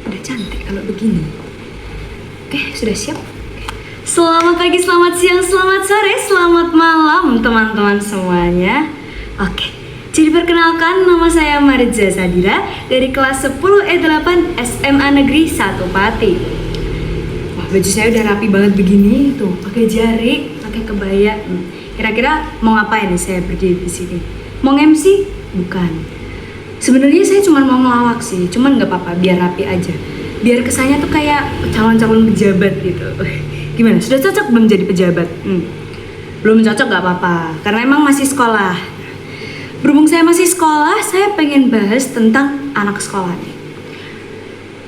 Udah cantik kalau begini. Oke, sudah siap? Selamat pagi, selamat siang, selamat sore, selamat malam teman-teman semuanya. Oke, jadi perkenalkan, nama saya Maritza Sadira dari kelas 10 E8 SMA Negeri 1 Pati. Wah, baju saya udah rapi banget begini tuh, pakai jari, pakai kebaya. Kira-kira mau ngapain nih saya berdiri di sini? Mau MC? Bukan. Sebenarnya saya cuma mau ngelawak sih, cuman nggak apa-apa, biar rapi aja. Biar kesannya tuh kayak calon-calon pejabat gitu. Gimana? Sudah cocok belum jadi pejabat? Belum cocok nggak apa-apa, karena emang masih sekolah. Berhubung saya masih sekolah, saya pengen bahas tentang anak sekolah nih.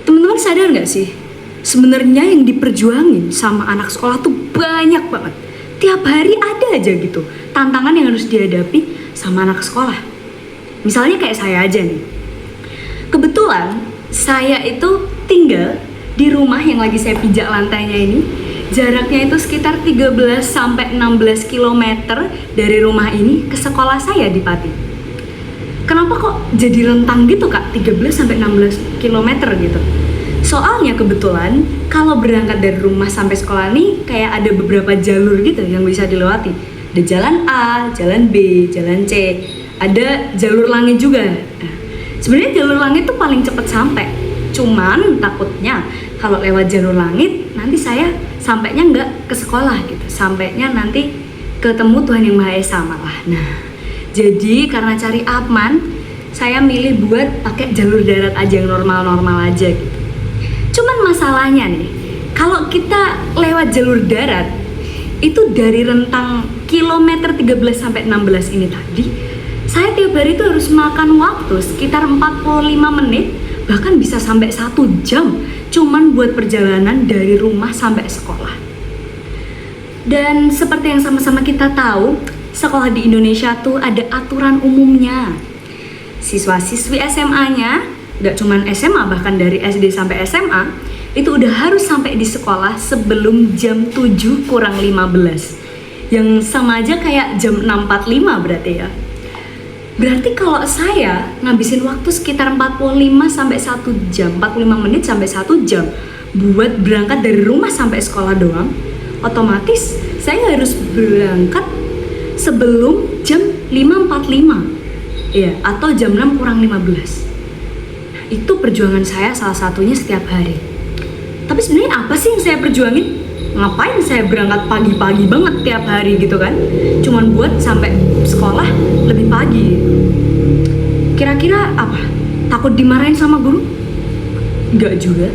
Teman-teman sadar nggak sih? Sebenarnya yang diperjuangin sama anak sekolah tuh banyak banget. Tiap hari ada aja gitu tantangan yang harus dihadapi sama anak sekolah. Misalnya kayak saya aja nih. Kebetulan saya itu tinggal di rumah yang lagi saya pijak lantainya ini. Jaraknya itu sekitar 13 sampai 16 km dari rumah ini ke sekolah saya di Pati. Kenapa kok jadi rentang gitu Kak? 13 sampai 16 km gitu. Soalnya kebetulan kalau berangkat dari rumah sampai sekolah nih kayak ada beberapa jalur gitu yang bisa dilewati. Ada jalan A, jalan B, jalan C. Ada jalur langit juga. Nah, sebenarnya jalur langit tuh paling cepet sampai. Cuman takutnya kalau lewat jalur langit nanti saya sampainya nggak ke sekolah gitu. Sampainya nanti ketemu Tuhan Yang Maha Esa malah. Nah, jadi karena cari aman, saya milih buat pakai jalur darat aja yang normal-normal aja gitu. Cuman masalahnya nih, kalau kita lewat jalur darat itu dari rentang kilometer 13 sampai 16 ini tadi, saya tiap hari itu harus makan waktu sekitar 45 menit, bahkan bisa sampai 1 jam cuman buat perjalanan dari rumah sampai sekolah. Dan seperti yang sama-sama kita tahu, sekolah di Indonesia tuh ada aturan umumnya. Siswa-siswi SMA-nya, gak cuman SMA, bahkan dari SD sampai SMA, itu udah harus sampai di sekolah sebelum jam 7 kurang 15. Yang sama aja kayak jam 6.45 berarti ya. Berarti kalau saya ngabisin waktu sekitar 45 sampai 1 jam, 45 menit sampai 1 jam buat berangkat dari rumah sampai sekolah doang, otomatis saya harus berangkat sebelum jam 5.45. Ya, atau jam 6 kurang 15. Nah, itu perjuangan saya salah satunya setiap hari. Tapi sebenarnya apa sih yang saya perjuangin? Ngapain saya berangkat pagi-pagi banget tiap hari gitu kan? Cuman buat sampai sekolah lebih pagi. Kira-kira apa? Takut dimarahin sama guru? Enggak juga.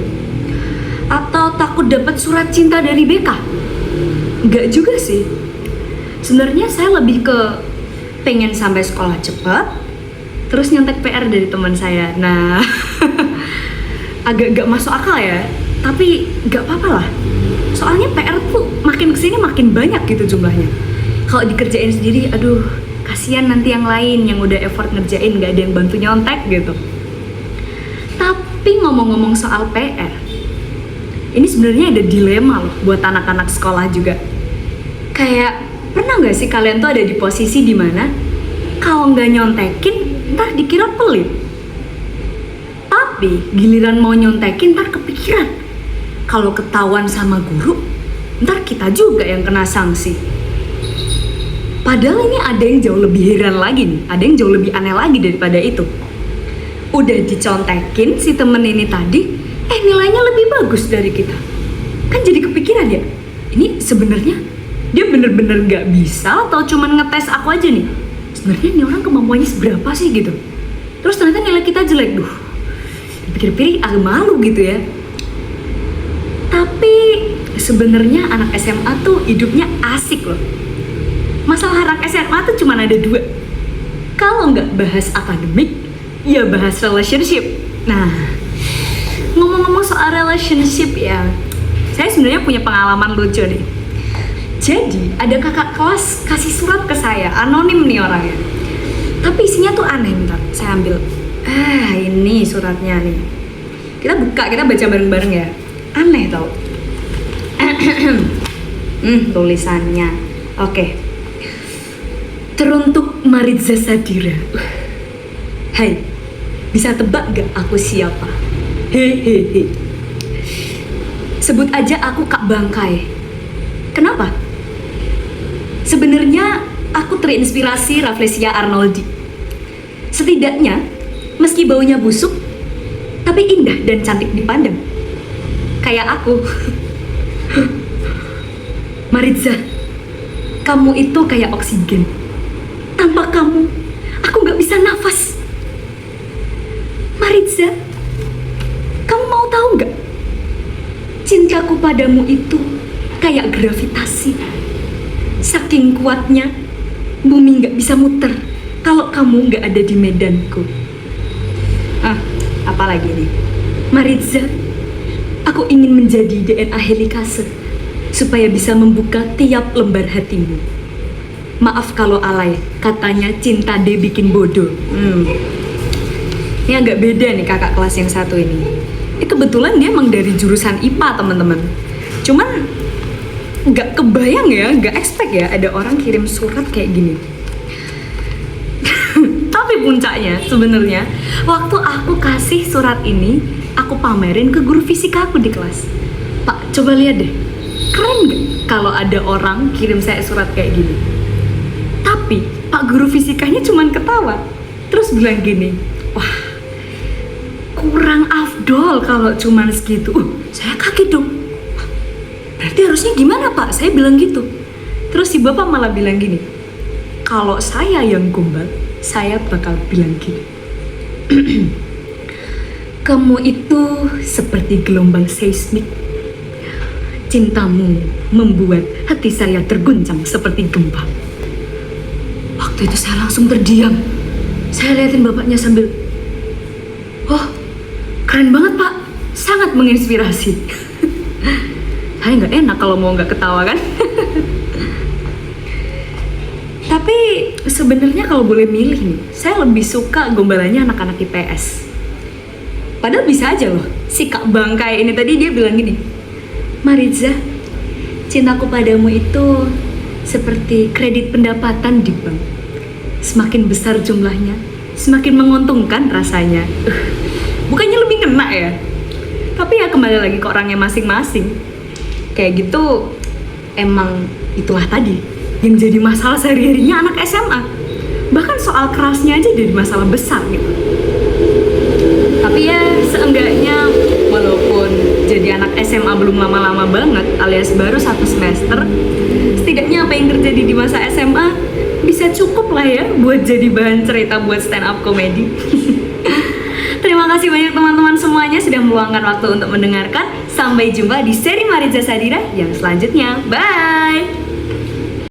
Atau takut dapat surat cinta dari BK? Enggak juga sih. Sebenarnya saya lebih ke pengen sampai sekolah cepat, terus nyontek PR dari teman saya. Nah, agak gak masuk akal ya. Tapi gak apa-apa lah. Soalnya PR tuh makin kesini makin banyak gitu jumlahnya. Kalau dikerjain sendiri, aduh, kasihan nanti yang lain yang udah effort ngerjain gak ada yang bantu nyontek gitu. Tapi ngomong-ngomong soal PR, ini sebenarnya ada dilema loh buat anak-anak sekolah juga. Kayak pernah gak sih kalian tuh ada di posisi dimana kalau nggak nyontekin ntar dikira pelit, tapi giliran mau nyontekin ntar kepikiran kalau ketahuan sama guru, ntar kita juga yang kena sanksi. Padahal ini ada yang jauh lebih heran lagi nih, ada yang jauh lebih aneh lagi daripada itu. Udah dicontekin si temen ini tadi, nilainya lebih bagus dari kita. Kan jadi kepikiran ya, ini sebenarnya dia bener-bener gak bisa atau cuman ngetes aku aja nih? Sebenarnya ini orang kemampuannya seberapa sih gitu? Terus ternyata nilai kita jelek, dipikir-pikir agak malu gitu ya. Tapi sebenarnya anak SMA tuh hidupnya asik loh. Masalah anak SMA tuh cuma ada 2. Kalau nggak bahas akademik, ya bahas relationship. Nah, ngomong-ngomong soal relationship ya, saya sebenarnya punya pengalaman lucu nih. Jadi ada kakak kelas kasih surat ke saya, anonim nih orangnya. Tapi isinya tuh aneh, bentar, saya ambil. Ini suratnya nih. Kita buka, kita baca bareng-bareng ya. Aneh tau. Tulisannya. Oke. Teruntuk Maritza Sadira. Hai, bisa tebak gak aku siapa? Hehehe. Sebut aja aku Kak Bangkai. Kenapa? Sebenarnya aku terinspirasi Rafflesia arnoldi. Setidaknya, meski baunya busuk, tapi indah dan cantik dipandang. Kayak aku. Maritza, kamu itu kayak oksigen. Tanpa kamu, aku gak bisa nafas. Maritza, kamu mau tahu gak? Cintaku padamu itu kayak gravitasi. Saking kuatnya, bumi gak bisa muter kalau kamu gak ada di medanku. Apalagi nih? Maritza, aku ingin menjadi DNA helikase supaya bisa membuka tiap lembar hatimu. Maaf kalau alay, katanya cinta D bikin bodoh. Ini agak beda nih kakak kelas yang satu ini. Kebetulan dia emang dari jurusan IPA teman-teman. Cuman nggak kebayang ya, nggak expect ya ada orang kirim surat kayak gini. Tapi puncaknya sebenarnya waktu aku kasih surat ini, aku pamerin ke guru fisika aku di kelas. Pak, coba lihat deh, keren nggak kalau ada orang kirim saya surat kayak gini? Tapi Pak guru fisikanya cuman ketawa, terus bilang gini, wah kurang afdol kalau cuman segitu. Saya kaget dong. Berarti harusnya gimana Pak? Saya bilang gitu. Terus si bapak malah bilang gini, kalau saya yang gombal, saya bakal bilang gini. Kamu itu seperti gelombang seismik. Cintamu membuat hati saya terguncang seperti gempa. Waktu itu saya langsung terdiam. Saya liatin bapaknya sambil, oh keren banget Pak, sangat menginspirasi. Saya nggak enak kalau mau nggak ketawa kan. Tapi sebenarnya kalau boleh milih nih, saya lebih suka gombalannya anak-anak IPS. Padahal bisa aja loh, si Kak Bangkai ini tadi dia bilang gini, Maritza, cintaku padamu itu seperti kredit pendapatan di bank. Semakin besar jumlahnya, semakin menguntungkan rasanya. Bukannya lebih kena ya? Tapi ya kembali lagi ke orangnya masing-masing. Kayak gitu, emang itulah tadi yang jadi masalah sehari-harinya anak SMA. Bahkan soal kerasnya aja jadi masalah besar gitu. Tapi ya seenggaknya walaupun jadi anak SMA belum lama-lama banget alias baru 1 semester, setidaknya apa yang terjadi di masa SMA bisa cukup lah ya buat jadi bahan cerita buat stand up comedy. Terima kasih banyak teman-teman semuanya sudah meluangkan waktu untuk mendengarkan. Sampai jumpa di seri Maritza Sadira yang selanjutnya. Bye!